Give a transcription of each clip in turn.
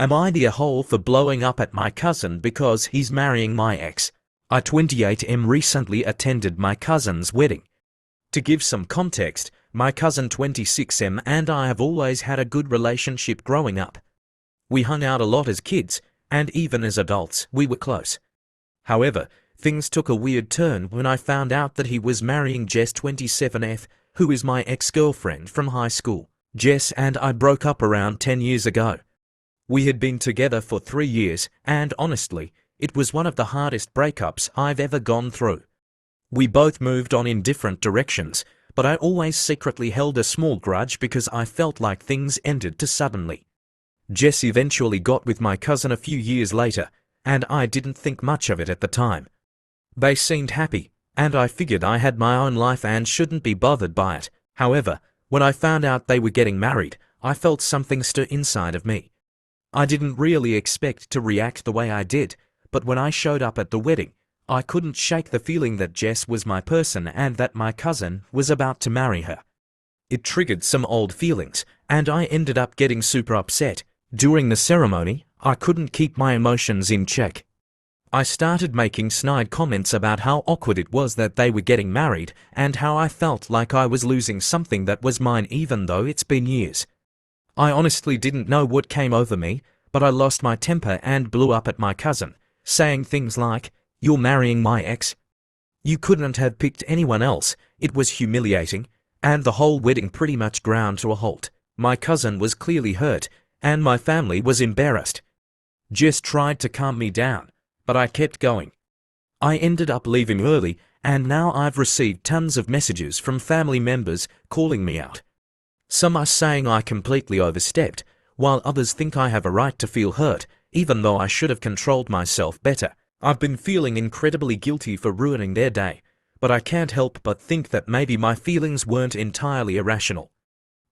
Am I the a-hole for blowing up at my cousin because he's marrying my ex? I 28M recently attended my cousin's wedding. To give some context, my cousin 26M and I have always had a good relationship growing up. We hung out a lot as kids, and even as adults, we were close. However, things took a weird turn when I found out that he was marrying Jess 27F, who is my ex-girlfriend from high school. Jess and I broke up around 10 years ago. We had been together for 3 years, and honestly, it was one of the hardest breakups I've ever gone through. We both moved on in different directions, but I always secretly held a small grudge because I felt like things ended too suddenly. Jess eventually got with my cousin a few years later, and I didn't think much of it at the time. They seemed happy, and I figured I had my own life and shouldn't be bothered by it. However, when I found out they were getting married, I felt something stir inside of me. I didn't really expect to react the way I did, but when I showed up at the wedding, I couldn't shake the feeling that Jess was my person and that my cousin was about to marry her. It triggered some old feelings, and I ended up getting super upset. During the ceremony, I couldn't keep my emotions in check. I started making snide comments about how awkward it was that they were getting married and how I felt like I was losing something that was mine even though it's been years. I honestly didn't know what came over me, but I lost my temper and blew up at my cousin, saying things like, "You're marrying my ex? You couldn't have picked anyone else." It was humiliating, and the whole wedding pretty much ground to a halt. My cousin was clearly hurt, and my family was embarrassed. Jess tried to calm me down, but I kept going. I ended up leaving early, and now I've received tons of messages from family members calling me out. Some are saying I completely overstepped, while others think I have a right to feel hurt, even though I should have controlled myself better. I've been feeling incredibly guilty for ruining their day, but I can't help but think that maybe my feelings weren't entirely irrational.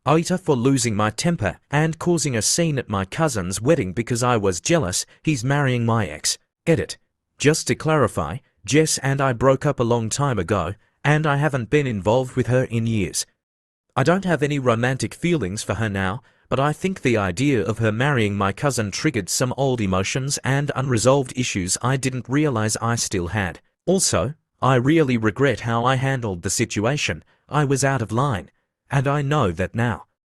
AITA for losing my temper and causing a scene at my cousin's wedding because I was jealous he's marrying my ex. Edit. Just to clarify, Jess and I broke up a long time ago, and I haven't been involved with her in years. I don't have any romantic feelings for her now, but I think the idea of her marrying my cousin triggered some old emotions and unresolved issues I didn't realize I still had. Also, I really regret how I handled the situation. I was out of line, and I know that now.